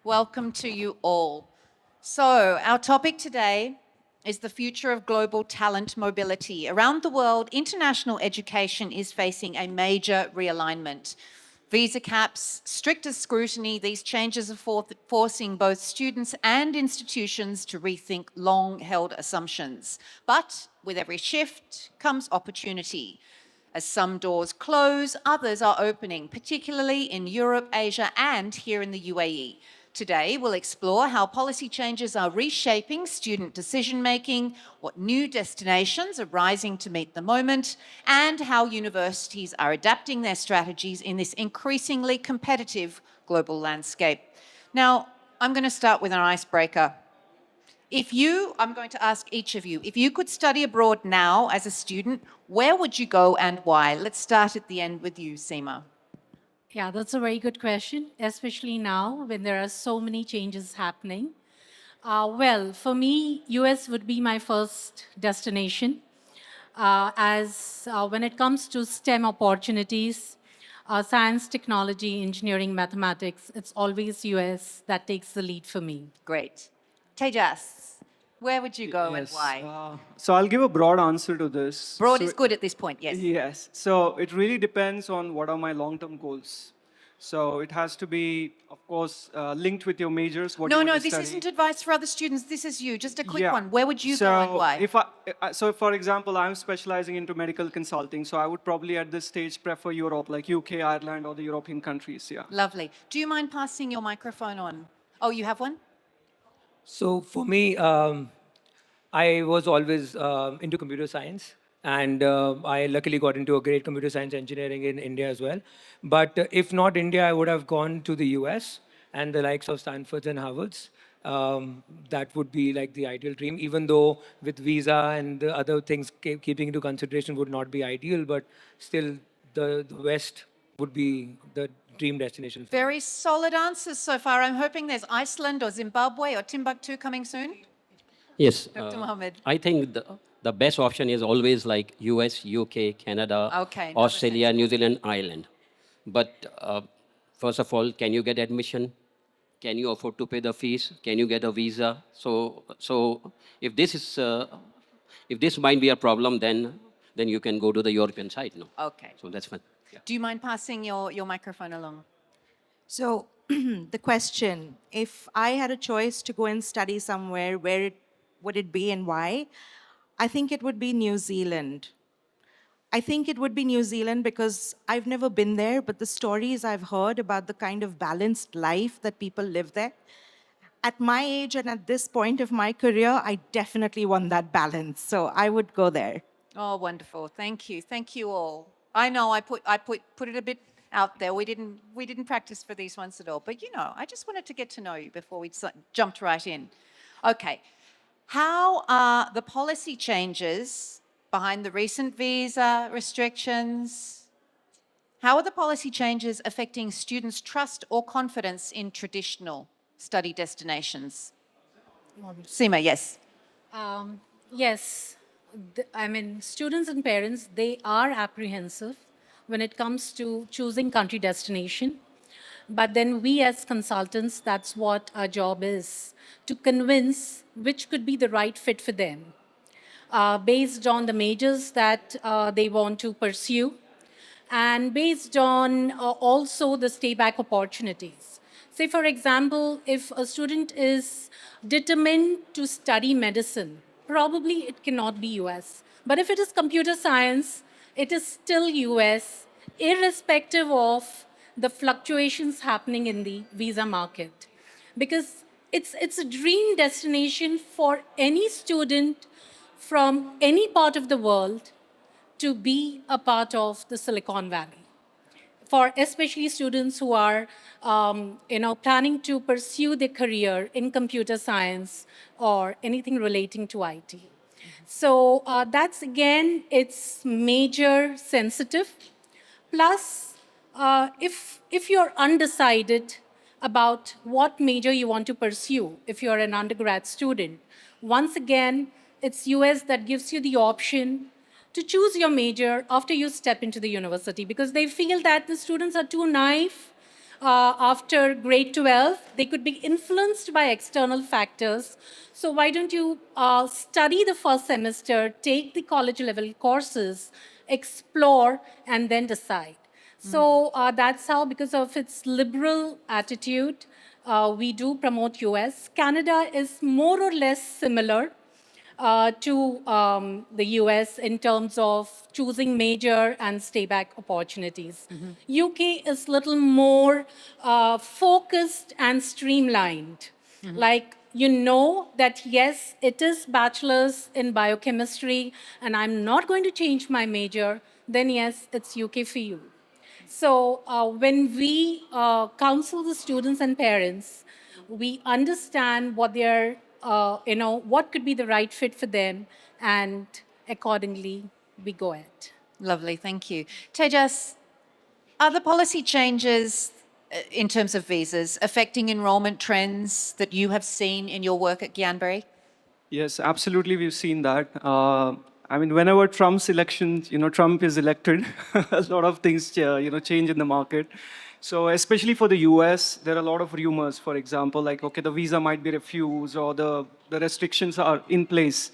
Welcome to you all. So, our topic today is the future of global talent mobility. Around the world, international education is facing a major realignment. Visa caps, stricter scrutiny, these changes are forcing both students and institutions to rethink long held assumptions. But with every shift comes opportunity. As some doors close, others are opening, particularly in Europe, Asia, and here in the UAE. Today, we'll explore how policy changes are reshaping student decision-making, what new destinations are rising to meet the moment, and how universities are adapting their strategies in this increasingly competitive global landscape. Now, I'm going to start with an icebreaker. I'm going to ask each of you, if you could study abroad now as a student, where would you go and why? Let's start at the end with you, Seema. Yeah, that's a very good question, especially now when there are so many changes happening. Well, for me, US would be my first destination. As when it comes to STEM opportunities, science, technology, engineering, mathematics, it's always US that takes the lead for me. Great. Tejas, where would you go and Yes. why? So I'll give a broad answer to this. Broad is good at this point, yes. Yes. So it really depends on what are my long-term goals. So it has to be, of course, linked with your majors. What you No, want to this study. isn't advice for other students. This is you. Just a quick Yeah. one. Where would you so go and why? so for example, I'm specializing into medical consulting. So I would probably at this stage prefer Europe, like UK, Ireland, or the European countries. Yeah. Lovely. Do you mind passing your microphone on? Oh, you have one? So for me, I was always into computer science, and I luckily got into a great computer science engineering in India as well. But if not India, I would have gone to the US and the likes of Stanford's and Harvard's. That would be like the ideal dream, even though with visa and the other things keeping into consideration would not be ideal, but still the West would be the dream destination for me. Very solid answers so far. I'm hoping there's Iceland or Zimbabwe or Timbuktu coming soon. Yes, Dr. Mohammed. I think the best option is always like US, UK, Canada, Okay, another Australia, New Zealand, Ireland. But first of all, can you get admission? Can you afford to pay the fees? Can you get a visa? So if this might be a problem, then you can go to the European side. No. Okay. So that's fine. Yeah. Do you mind passing your microphone along? So, the question, if I had a choice to go and study somewhere, would it be and why? I think it would be New Zealand. I think it would be New Zealand because I've never been there, but the stories I've heard about the kind of balanced life that people live there, at my age and at this point of my career, I definitely want that balance. So I would go there. Oh, wonderful. Thank you. Thank you all. I know I put it a bit out there. We didn't practice for these ones at all. But I just wanted to get to know you before we jumped right in. Okay. How are the policy changes behind the recent visa restrictions? How are the policy changes affecting students' trust or confidence in traditional study destinations? Seema, yes. Yes, I mean, students and parents, they are apprehensive when it comes to choosing country destination. But then we as consultants, that's what our job is, to convince which could be the right fit for them, based on the majors that they want to pursue, and based on also the stay back opportunities. Say, for example, if a student is determined to study medicine, probably it cannot be US. But if it is computer science, it is still US, irrespective of the fluctuations happening in the visa market. Because it's a dream destination for any student from any part of the world to be a part of the Silicon Valley. For especially students who are, planning to pursue their career in computer science or anything relating to IT. So that's again, it's major sensitive. Plus, if you're undecided about what major you want to pursue, if you're an undergrad student, once again, it's US that gives you the option to choose your major after you step into the university because they feel that the students are too naive after grade 12, they could be influenced by external factors. So why don't you study the first semester, take the college level courses, explore, and then decide. So that's how, because of its liberal attitude, we do promote US. Canada is more or less similar to the US in terms of choosing major and stay back opportunities. UK is little more focused and streamlined. Like, you know that yes, it is bachelor's in biochemistry and I'm not going to change my major, then yes, it's UK for you. So when we counsel the students and parents, we understand what their, what could be the right fit for them, and accordingly we go ahead. Lovely, thank you. Tejas, are the policy changes in terms of visas affecting enrolment trends that you have seen in your work at Gyanberry? Yes, absolutely. We've seen that. I mean, whenever Trump's election, Trump is elected, a lot of things, change in the market. So especially for the US, there are a lot of rumors, for example, like, okay, the visa might be refused or the restrictions are in place.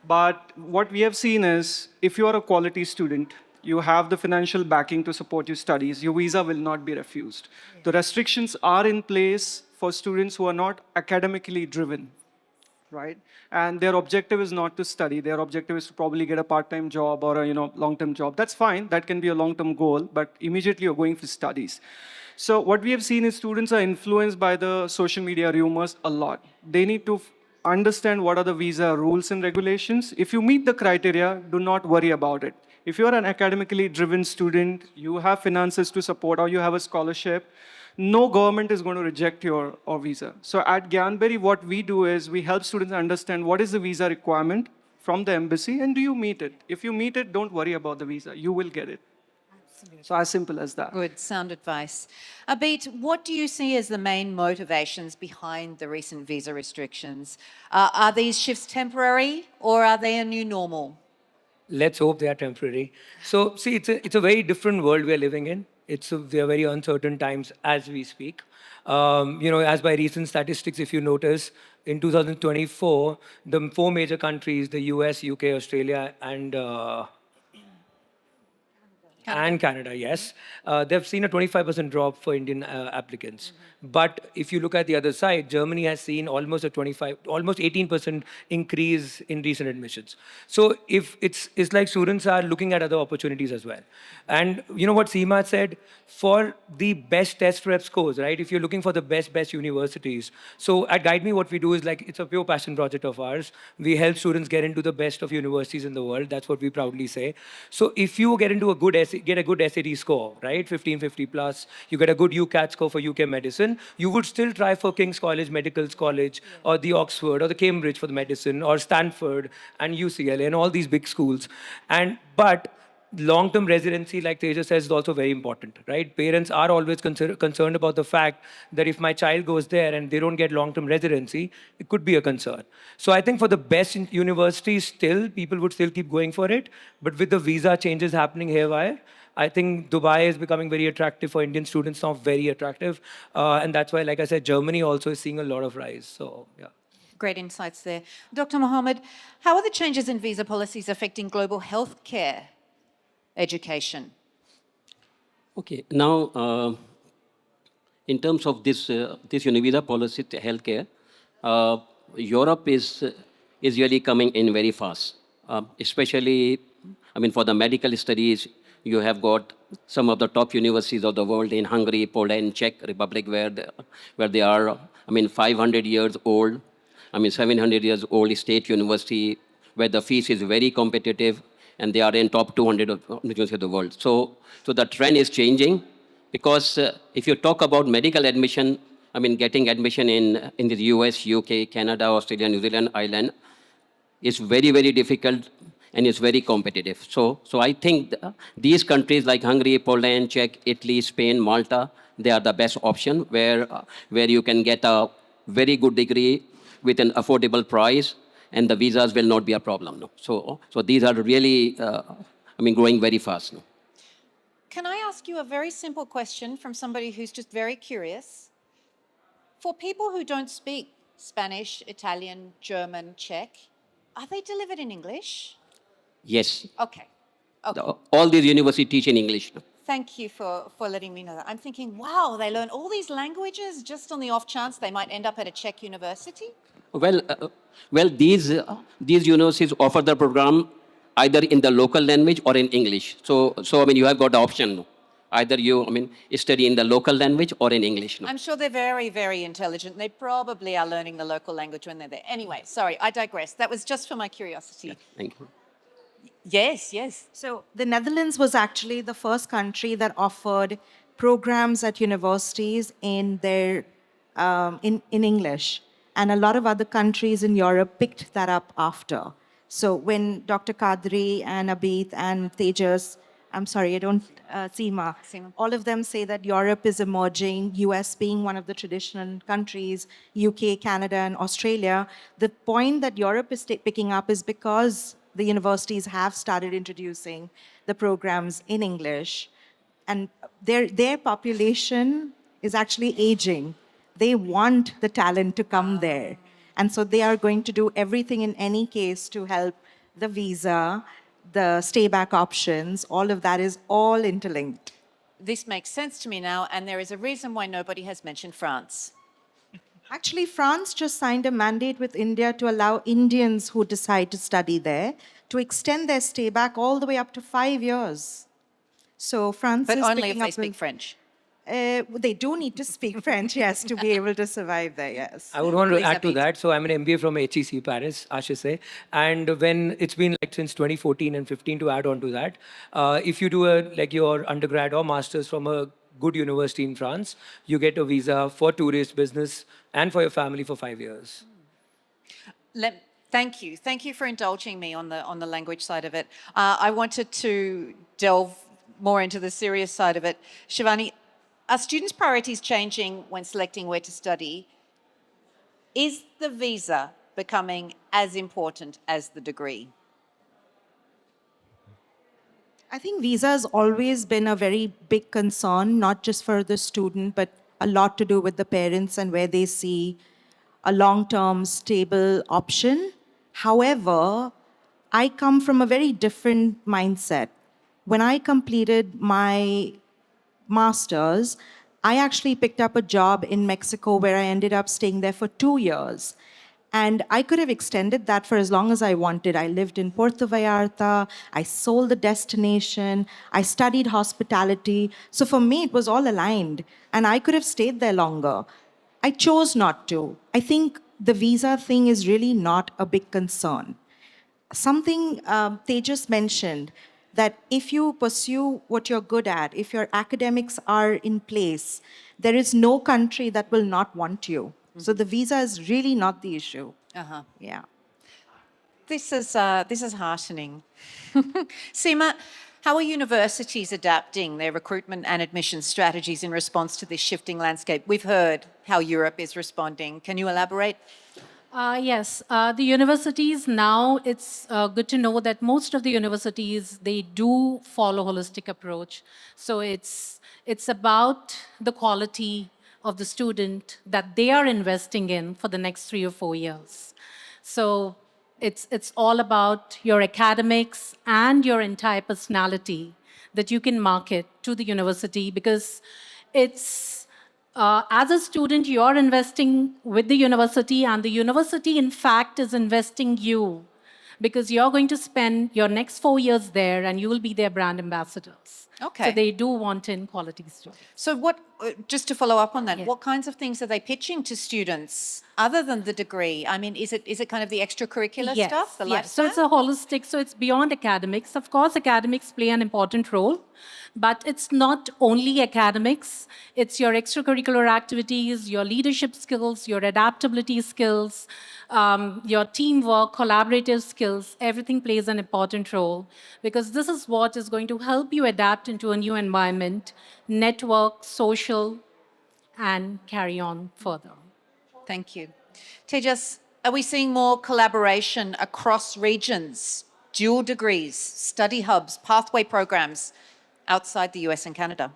But what we have seen is if you are a quality student, you have the financial backing to support your studies, your visa will not be refused. The restrictions are in place for students who are not academically driven, right? And their objective is not to study. Their objective is to probably get a part-time job or a long-term job. That's fine. That can be a long-term goal, but immediately you're going for studies. So what we have seen is students are influenced by the social media rumors a lot. They need to understand what are the visa rules and regulations. If you meet the criteria, do not worry about it. If you're an academically driven student, you have finances to support, or you have a scholarship, no government is going to reject your visa. So at Gyanberry, what we do is we help students understand what is the visa requirement from the embassy and do you meet it. If you meet it, don't worry about the visa. You will get it. So as simple as that. Good, sound advice. Abid, what do you see as the main motivations behind the recent visa restrictions? Are these shifts temporary or are they a new normal? Let's hope they are temporary. So, see, it's a very different world we are living in. We are very uncertain times as we speak. As by recent statistics, if you notice, in 2024, the four major countries, the US, UK, Australia, and Canada, yes. They've seen a 25% drop for Indian applicants. But if you look at the other side, Germany has seen almost 18% increase in recent admissions. So if it's like students are looking at other opportunities as well. And you know what Seema said? For the best test prep scores, right? If you're looking for the best universities. So at Guide Me, what we do is like, it's a pure passion project of ours. We help students get into the best of universities in the world. That's what we proudly say. So if you get into a good SAT score, right? 1550 plus, you get a good UCAT score for UK medicine, you would still try for King's College, Medical College, or the Oxford, or the Cambridge for the medicine, or Stanford, and UCLA, and all these big schools. But long-term residency, like Teja says, is also very important, right? Parents are always concerned about the fact that if my child goes there and they don't get long-term residency, it could be a concern. So I think for the best universities, people would still keep going for it. But with the visa changes happening haywire, I think Dubai is becoming very attractive for Indian students, now very attractive. And that's why, like I said, Germany also is seeing a lot of rise. So, yeah. Great insights there. Dr. Mohammed, how are the changes in visa policies affecting global healthcare education? Okay, now in terms of this visa policy to healthcare, Europe is really coming in very fast. Especially, I mean, for the medical studies, you have got some of the top universities of the world in Hungary, Poland, Czech Republic, where they are, I mean, 500 years old. I mean, 700 years old state university, where the fees is very competitive, and they are in top 200 of universities of the world. So the trend is changing, because if you talk about medical admission, I mean, getting admission in the US, UK, Canada, Australia, New Zealand, Ireland, is very, very difficult and it's very competitive. So I think these countries like Hungary, Poland, Czech, Italy, Spain, Malta, they are the best option where you can get a very good degree with an affordable price, and the visas will not be a problem. No? So these are really, I mean, growing very fast. No? can I ask you a very simple question from somebody who's just very curious? For people who don't speak Spanish, Italian, German, Czech, are they delivered in English? Yes. Okay. Okay. All these universities teach in English now. Thank you for letting me know that. I'm thinking, wow, they learn all these languages just on the off chance they might end up at a Czech university? Well, these universities offer the program either in the local language or in English. So I mean, you have got the option. Either you, I mean, study in the local language or in English. No? I'm sure they're very, very intelligent. They probably are learning the local language when they're there. Anyway, sorry, I digress. That was just for my curiosity. Thank you. Yes, yes. So the Netherlands was actually the first country that offered programs at universities in their in English, and a lot of other countries in Europe picked that up after. So when Dr. Kadri and Abid and Tejas, I'm sorry, I don't Seema, Seema. all of them say that Europe is emerging, US being one of the traditional countries, UK, Canada, and Australia. The point that Europe is picking up is because the universities have started introducing the programs in English, and their population is actually aging. They want the talent to come there. And so they are going to do everything in any case to help the visa, the stay back options, all of that is all interlinked. This makes sense to me now, and there is a reason why nobody has mentioned France. Actually, France just signed a mandate with India to allow Indians who decide to study there to extend their stay back all the way up to 5 years. So France But is only if picking they up speak with- French. They do need to speak French, yes, to be able to survive there, yes. I would want to Please, add to Abid. that. So I'm an MBA from HEC Paris, I should say. And when it's been like since 2014 and 15 to add on to that, if you do like your undergrad or master's from a good university in France, you get a visa for tourist, business, and for your family for 5 years. Thank you. Thank you for indulging me on the language side of it. I wanted to delve more into the serious side of it. Shivani, are students' priorities changing when selecting where to study? Is the visa becoming as important as the degree? I think visa has always been a very big concern, not just for the student, but a lot to do with the parents and where they see a long-term stable option. However, I come from a very different mindset. When I completed my master's, I actually picked up a job in Mexico where I ended up staying there for 2 years. And I could have extended that for as long as I wanted. I lived in Puerto Vallarta, I sold the destination, I studied hospitality. So for me, it was all aligned, and I could have stayed there longer. I chose not to. I think the visa thing is really not a big concern. Something Tejas mentioned, that if you pursue what you're good at, if your academics are in place, there is no country that will not want you. So the visa is really not the issue. Uh-huh. Yeah. This is heartening. Seema, how are universities adapting their recruitment and admission strategies in response to this shifting landscape? We've heard how Europe is responding. Can you elaborate? Yes, the universities now, it's good to know that most of the universities, they do follow holistic approach. So it's about the quality of the student that they are investing in for the next 3 or 4 years. So it's all about your academics and your entire personality that you can market to the university, because it's as a student, you're investing with the university, and the university, in fact, is investing you, because you're going to spend your next 4 years there and you will be their brand ambassadors. Okay. So they do want in quality students. So what, just to follow up on that, Yeah. what kinds of things are they pitching to students other than the degree? I mean, is it kind of the extracurricular stuff, the yes. So lifestyle? it's a holistic, so it's beyond academics. Of course, academics play an important role, but it's not only academics. It's your extracurricular activities, your leadership skills, your adaptability skills, your teamwork, collaborative skills. Everything plays an important role, because this is what is going to help you adapt into a new environment, network, social, and carry on further. Thank you. Tejas, are we seeing more collaboration across regions, dual degrees, study hubs, pathway programs? outside the US and Canada?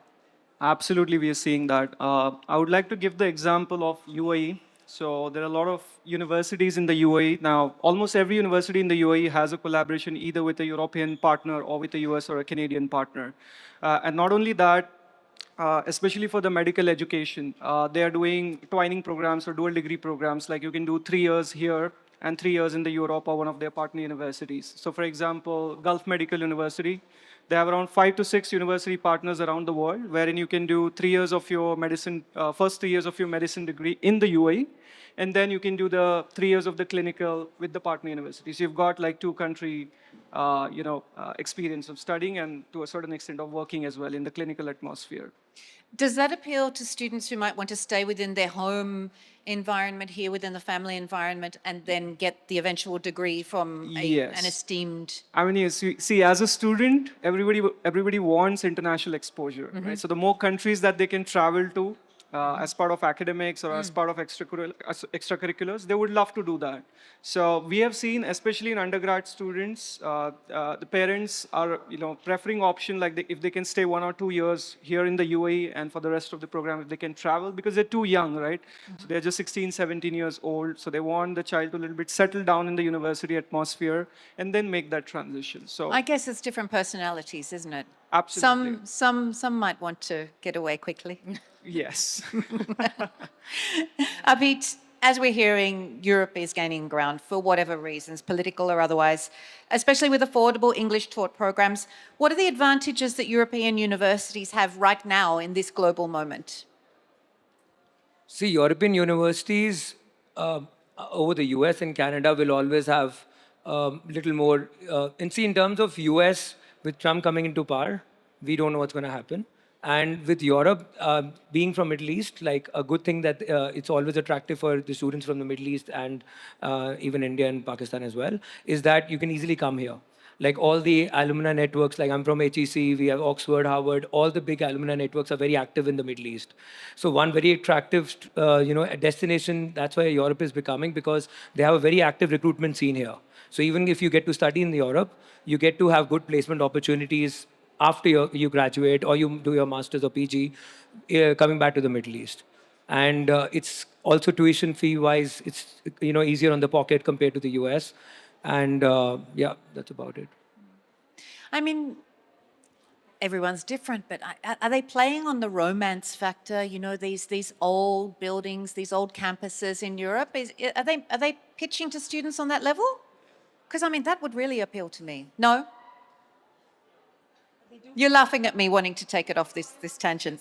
Absolutely, we are seeing that. I would like to give the example of UAE. So there are a lot of universities in the UAE. Now, almost every university in the UAE has a collaboration either with a European partner or with a US or a Canadian partner. And not only that, especially for the medical education, they are doing twining programs or dual degree programs. Like you can do 3 years here and 3 years in the Europe or one of their partner universities. So for example, Gulf Medical University, they have around 5 to 6 university partners around the world, wherein you can do 3 years of your medicine, first 3 years of your medicine degree in the UAE, and then you can do the 3 years of the clinical with the partner university. So you've got like two country, experience of studying and to a certain extent of working as well in the clinical atmosphere. Does that appeal to students who might want to stay within their home environment here, within the family environment, and then get the eventual degree from an Yes. esteemed? I mean, you see, as a student, everybody wants international exposure, right? So the more countries that they can travel to as part of academics or as part of extracurriculars, they would love to do that. So we have seen, especially in undergrad students, the parents are preferring option like if they can stay 1 or 2 years here in the UAE and for the rest of the program if they can travel because they're too young, right? So they're just 16, 17 years old. So they want the child to a little bit settle down in the university atmosphere and then make that transition. So I guess it's different personalities, isn't it? Absolutely. Some might want to get away quickly. Yes. Abid, as we're hearing, Europe is gaining ground for whatever reasons, political or otherwise, especially with affordable English taught programs. What are the advantages that European universities have right now in this global moment? See, European universities over the US and Canada will always have little more. And see, in terms of US, with Trump coming into power, we don't know what's going to happen. And with Europe being from Middle East, like a good thing that it's always attractive for the students from the Middle East and even India and Pakistan as well, is that you can easily come here. Like all the alumni networks, like I'm from HEC, we have Oxford, Harvard, all the big alumni networks are very active in the Middle East. So one very attractive, destination, that's why Europe is becoming, because they have a very active recruitment scene here. So even if you get to study in Europe, you get to have good placement opportunities after you graduate or you do your master's or PG, coming back to the Middle East. And it's also tuition fee wise, it's easier on the pocket compared to the US. And yeah, that's about it. I mean, everyone's different, but are they playing on the romance factor? You know, these old buildings, these old campuses in Europe. Are they pitching to students on that level? Because I mean, that would really appeal to me. No. You're laughing at me wanting to take it off this tangent.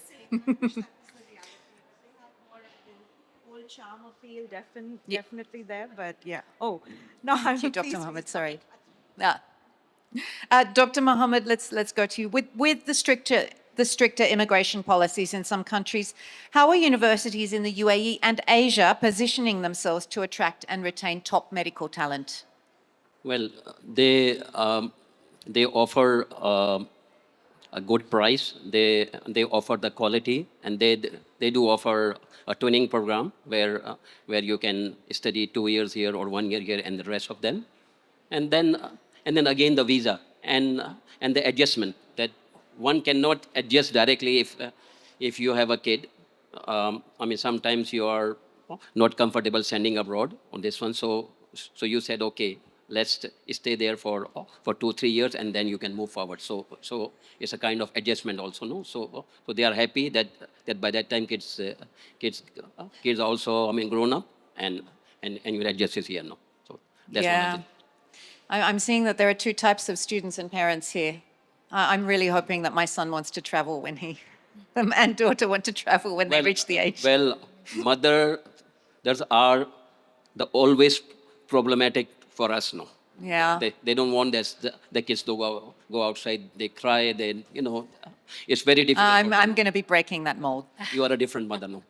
Charm or feel Yeah. definitely there, but yeah. Oh, no, I'm Thank you, Dr. please, Mohammed. please. Sorry. Dr. Mohammed, let's go to you. With the stricter immigration policies in some countries, how are universities in the UAE and Asia positioning themselves to attract and retain top medical talent? Well, they offer a good price. They offer the quality, and they do offer a twinning program where you can study 2 years here or 1 year here, and the rest of them, and then again the visa and the adjustment that one cannot adjust directly if you have a kid. I mean, sometimes you are not comfortable sending abroad on this one, so you said okay, let's stay there for 2 3 years and then you can move forward. So it's a kind of adjustment also, no? So they are happy that by that time kids also, I mean, grown up, and you adjust it here, no? So that's one of Yeah. the. I'm seeing that there are two types of students and parents here. I'm really hoping that my son wants to travel when and daughter want to travel when they reach the age. Well, mothers are the always problematic for us, no? Yeah. They don't want the kids to go outside. They cry. It's very difficult. I'm for them. I'm going to be breaking that mold. You are a different mother, no?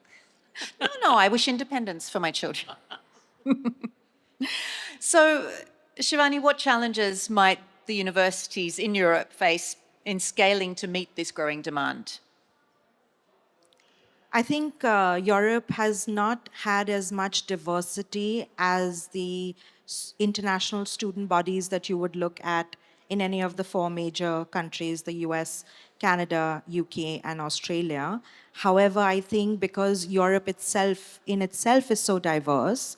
No, I wish independence for my children. So, Shivani, what challenges might the universities in Europe face in scaling to meet this growing demand? I think Europe has not had as much diversity as the international student bodies that you would look at in any of the four major countries, the US, Canada, UK, and Australia. However, I think because Europe itself, in itself, is so diverse,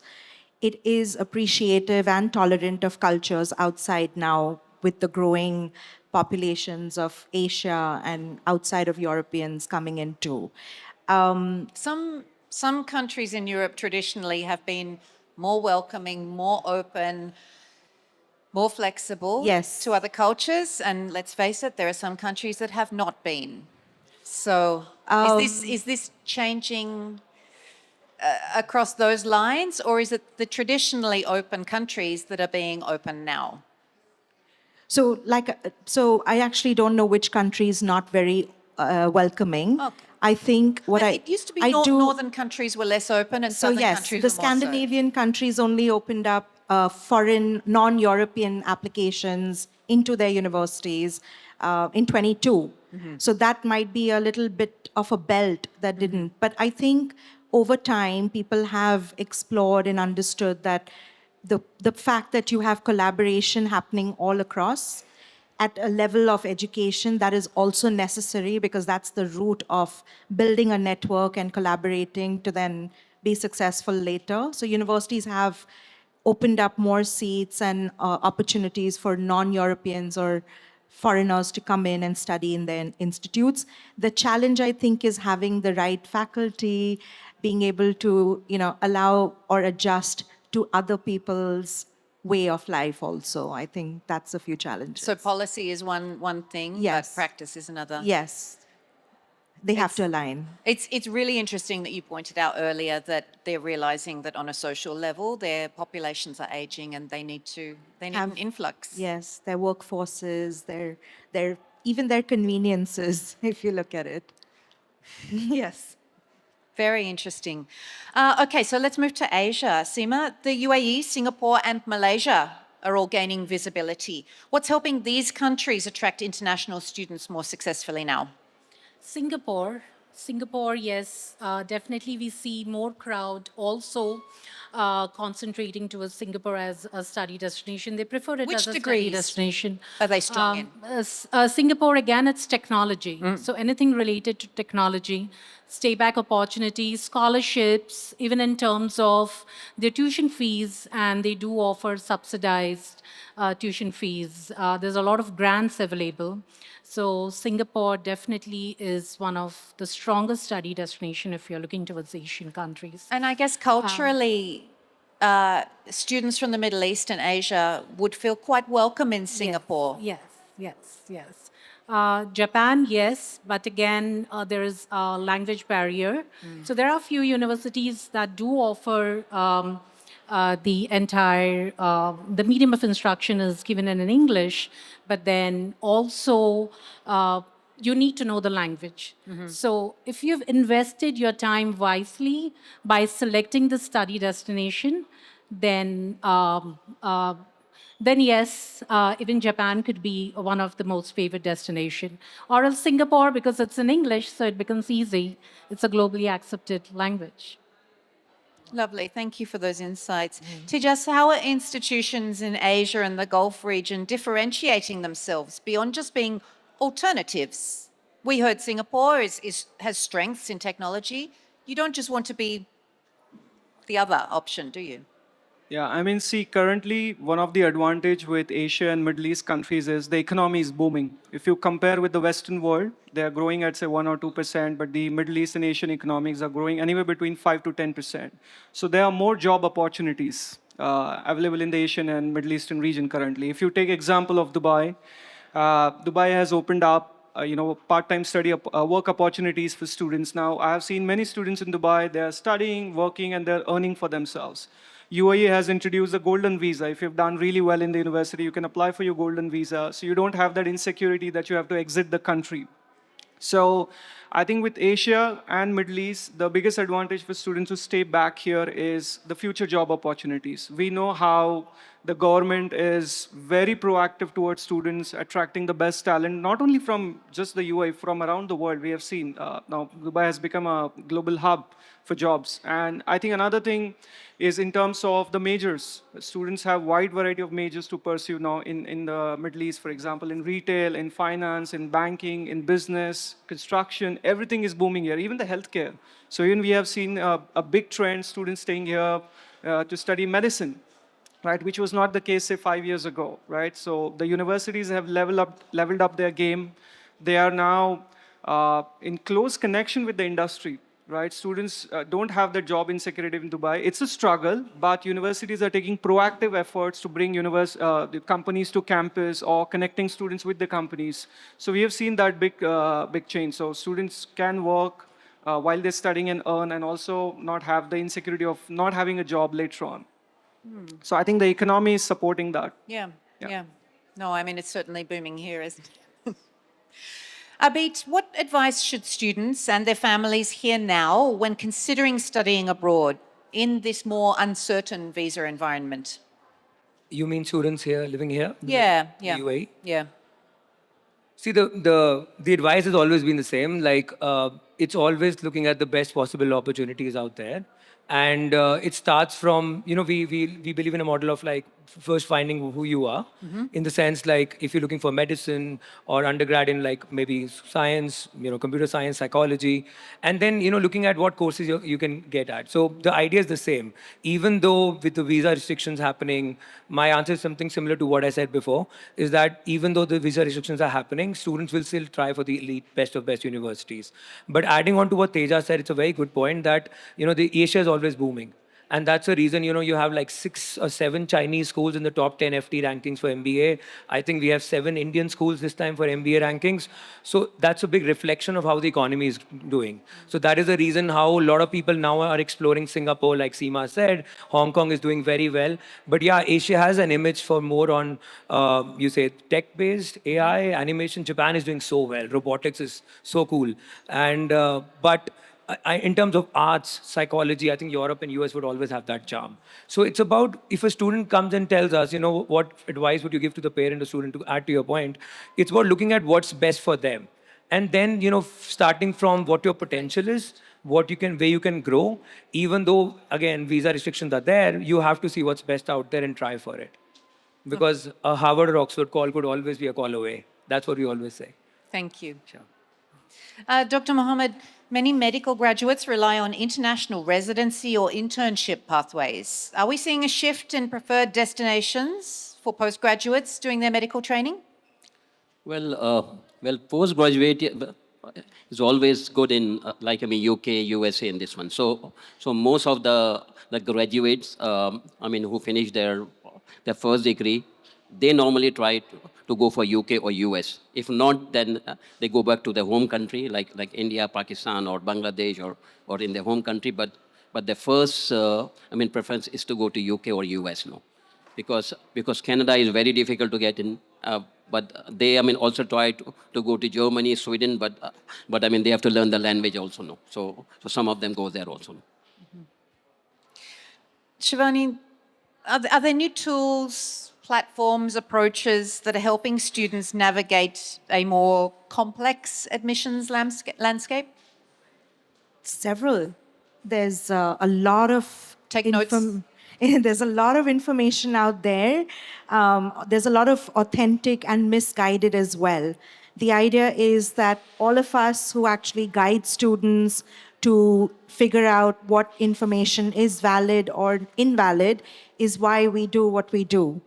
it is appreciative and tolerant of cultures outside now with the growing populations of Asia and outside of Europeans coming in too. Some countries in Europe traditionally have been more welcoming, more open, more flexible Yes. to other cultures, and let's face it, there are some countries that have not been. So, is this changing across those lines, or is it the traditionally open countries that are being open now? So I actually don't know which country is not very welcoming. Okay. I think what It used to be I do. northern countries were less open, and So southern yes, countries the were more so. Scandinavian countries only opened up foreign, non-European applications into their universities in 22. So that might be a little bit of a belt that didn't. But I think over time, people have explored and understood that the fact that you have collaboration happening all across at a level of education that is also necessary because that's the root of building a network and collaborating to then be successful later. So universities have opened up more seats and opportunities for non-Europeans or foreigners to come in and study in their institutes. The challenge, I think, is having the right faculty, being able to, allow or adjust to other people's way of life also. I think that's a few challenges. So policy is one thing, Yes. but practice is another. Yes. They have to align. It's really interesting that you pointed out earlier that they're realizing that on a social level, their populations are aging and they need an influx. Yes, their workforces, their even their conveniences, if you look at it. Yes. Very interesting. Okay, so let's move to Asia. Seema, the UAE, Singapore, and Malaysia are all gaining visibility. What's helping these countries attract international students more successfully now? Singapore, yes, definitely we see more crowd also concentrating towards Singapore as a study destination. They prefer it Which as a study degrees destination. are they strong in? Singapore, again, it's technology. So anything related to technology, stay back opportunities, scholarships, even in terms of their tuition fees, and they do offer subsidized tuition fees. There's a lot of grants available. So Singapore definitely is one of the strongest study destination if you're looking towards Asian countries. And I guess culturally, students from the Middle East and Asia would feel quite welcome in Singapore. Yes. Japan, yes, but again, there is a language barrier. So there are a few universities that do offer the medium of instruction is given in English, but then also you need to know the language. So if you've invested your time wisely by selecting the study destination, then yes, even Japan could be one of the most favored destination. Or else Singapore, because it's in English, so it becomes easy. It's a globally accepted language. Lovely. Thank you for those insights. Tejas, how are institutions in Asia and the Gulf region differentiating themselves beyond just being alternatives? We heard Singapore has strengths in technology. You don't just want to be the other option, do you? Yeah, I mean, see, currently one of the advantage with Asia and Middle East countries is the economy is booming. If you compare with the Western world, they are growing at say 1 or 2%, but the Middle East and Asian economies are growing anywhere between 5 to 10%. So there are more job opportunities available in the Asian and Middle Eastern region currently. If you take example of Dubai, Dubai has opened up part-time study work opportunities for students now. I have seen many students in Dubai, they are studying, working, and they're earning for themselves. UAE has introduced a golden visa. If you've done really well in the university, you can apply for your golden visa. So you don't have that insecurity that you have to exit the country. So I think with Asia and Middle East, the biggest advantage for students who stay back here is the future job opportunities. We know how the government is very proactive towards students, attracting the best talent, not only from just the UAE, from around the world. We have seen now Dubai has become a global hub for jobs. And I think another thing is in terms of the majors. Students have wide variety of majors to pursue now in the Middle East, for example, in retail, in finance, in banking, in business, construction, everything is booming here, even the healthcare. So even we have seen a big trend, students staying here to study medicine, right, which was not the case, say, 5 years ago, right? So the universities have leveled up their game. They are now in close connection with the industry, right? Students don't have the job insecurity in Dubai. It's a struggle, but universities are taking proactive efforts to bring the companies to campus or connecting students with the companies. So we have seen that big change. So students can work while they're studying and earn, and also not have the insecurity of not having a job later on. So I think the economy is supporting that. Yeah, Yeah. yeah. No, I mean, it's certainly booming here, isn't it? Abid, what advice should students and their families hear now when considering studying abroad in this more uncertain visa environment? You mean students here, living here? Yeah, yeah, UAE? yeah. See, the advice has always been the same. Like, it's always looking at the best possible opportunities out there, and it starts from, we believe in a model of like first finding who you are, in the sense like if you're looking for medicine or undergrad in like maybe science, computer science, psychology, and then looking at what courses you can get at. So the idea is the same. Even though with the visa restrictions happening, my answer is something similar to what I said before, is that even though the visa restrictions are happening, students will still try for the elite, best of best universities. But adding on to what Teja said, it's a very good point that, the Asia is always booming. And that's the reason, you have like 6 or 7 Chinese schools in the top 10 FT rankings for MBA. I think we have 7 Indian schools this time for MBA rankings. So that's a big reflection of how the economy is doing. So that is the reason how a lot of people now are exploring Singapore, like Seema said. Hong Kong is doing very well. But yeah, Asia has an image for more on, you say, tech-based AI, animation. Japan is doing so well. Robotics is so cool. And, but in terms of arts, psychology, I think Europe and US would always have that charm. So it's about, if a student comes and tells us, what advice would you give to the parent or student, to add to your point, it's about looking at what's best for them. And then, starting from what your potential is, where you can grow, even though, again, visa restrictions are there, you have to see what's best out there and try for it. Because a Harvard or Oxford call could always be a call away. That's what we always say. Thank you. Sure. Dr. Mohammed, many medical graduates rely on international residency or internship pathways. Are we seeing a shift in preferred destinations for postgraduates doing their medical training? Well, postgraduate is always good in, UK, USA, in this one. So most of the graduates, who finish their first degree, they normally try to go for UK or US. If not, then they go back to their home country, like India, Pakistan, or Bangladesh, or in their home country. But the first, preference is to go to UK or US now, because Canada is very difficult to get in. But they, also try to go to Germany, Sweden, but they have to learn the language also now. So some of them go there also now. Shivani, are there new tools, platforms, approaches that are helping students navigate a more complex admissions landscape? Several. There's a lot of Take notes. There's a lot of information out there. There's a lot of authentic and misguided as well. The idea is that all of us who actually guide students to figure out what information is valid or invalid is why we do what we do.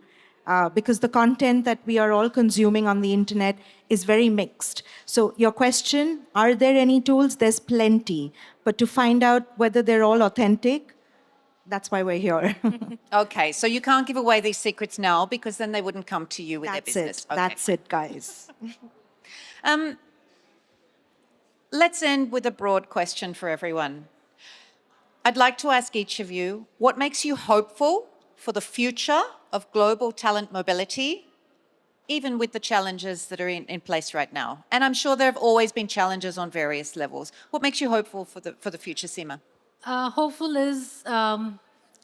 Because the content that we are all consuming on the internet is very mixed. So your question, are there any tools? There's plenty. But to find out whether they're all authentic, that's why we're here. Okay, so you can't give away these secrets now because then they wouldn't come to you with their That's business. it. Okay. That's it, guys. Let's end with a broad question for everyone. I'd like to ask each of you, what makes you hopeful for the future of global talent mobility? even with the challenges that are in place right now? And I'm sure there have always been challenges on various levels. What makes you hopeful for the future, Seema? Hopeful is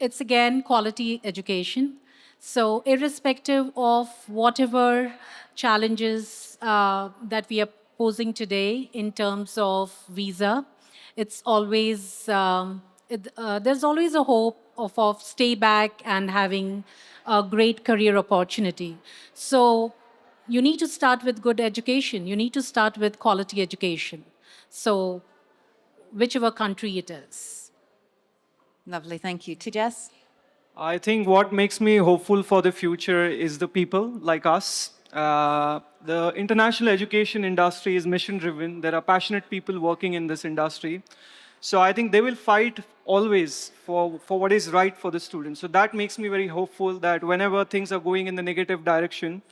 it's again quality education. So, irrespective of whatever challenges that we are posing today in terms of visa, it's always there's always a hope of stay back and having a great career opportunity. So, you need to start with good education. You need to start with quality education. So, whichever country it is. Lovely, thank you. Tijas? I think what makes me hopeful for the future is the people like us. The international education industry is mission driven. There are passionate people working in this industry. So I think they will fight always for what is right for the students. So that makes me very hopeful that whenever things are going in the negative direction,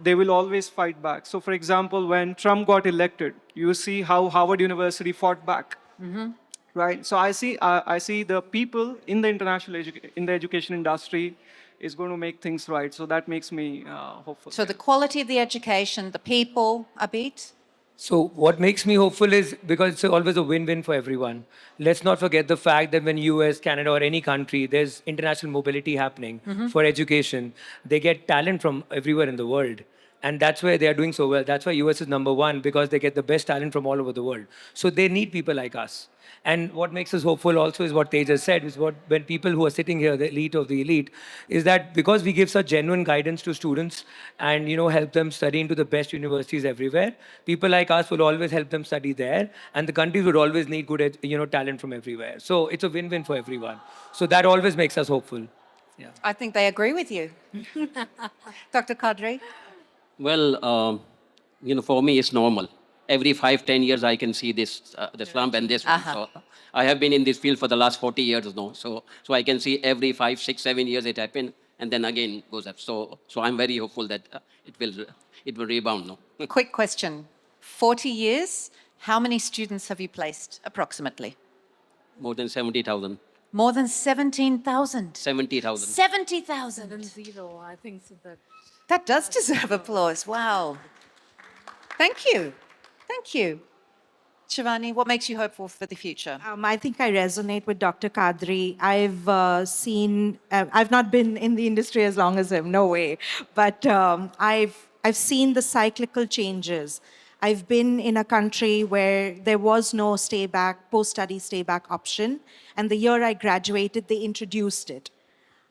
they will always fight back. So for example, when Trump got elected, you see how Harvard University fought back. Right. So I see the people in the in the education industry is going to make things right. So that makes me hopeful. So the quality of the education, the people, Abid? So what makes me hopeful is because it's always a win-win for everyone. Let's not forget the fact that when US, Canada, or any country, there's international mobility happening for education, they get talent from everywhere in the world. And that's where they are doing so well. That's why US is number one, because they get the best talent from all over the world. So they need people like us. And what makes us hopeful also is what Tejas said, is what when people who are sitting here, the elite of the elite, is that because we give such genuine guidance to students and help them study into the best universities everywhere, people like us will always help them study there, and the countries would always need good talent from everywhere. So it's a win-win for everyone. So that always makes us hopeful. Yeah. I think they agree with you. Dr. Kadri? Well, for me, it's normal. Every 5, 10 years, I can see the slump and this one. So I have been in this field for the last 40 years now. So I can see every 5, 6, 7 years it happen, and then again goes up. So I'm very hopeful that it will rebound now. Quick question. 40 years, how many students have you placed approximately? More than 70,000. More than 17,000. 70,000. 70,000. Zero, I think so that. That does deserve applause. Wow. Thank you. Thank you. Shivani, what makes you hopeful for the future? I think I resonate with Dr. Kadri. I've not been in the industry as long as him, no way. But I've seen the cyclical changes. I've been in a country where there was no stay back, post-study stay back option. And the year I graduated, they introduced it.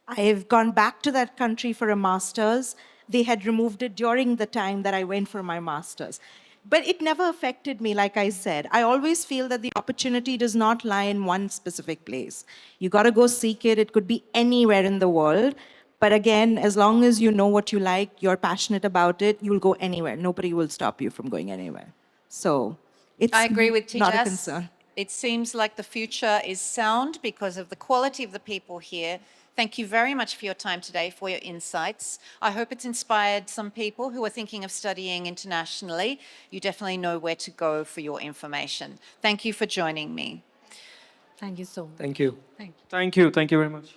I have gone back to that country for a master's. They had removed it during the time that I went for my master's. But it never affected me, like I said. I always feel that the opportunity does not lie in one specific place. You got to go seek it. It could be anywhere in the world. But again, as long as you know what you like, you're passionate about it, you'll go anywhere. Nobody will stop you from going anywhere. So it's I agree with Tijas. not a concern. It seems like the future is sound because of the quality of the people here. Thank you very much for your time today, for your insights. I hope it's inspired some people who are thinking of studying internationally. You definitely know where to go for your information. Thank you for joining me. Thank you so much. Thank you. Thank you. Thank you. Thank you very much.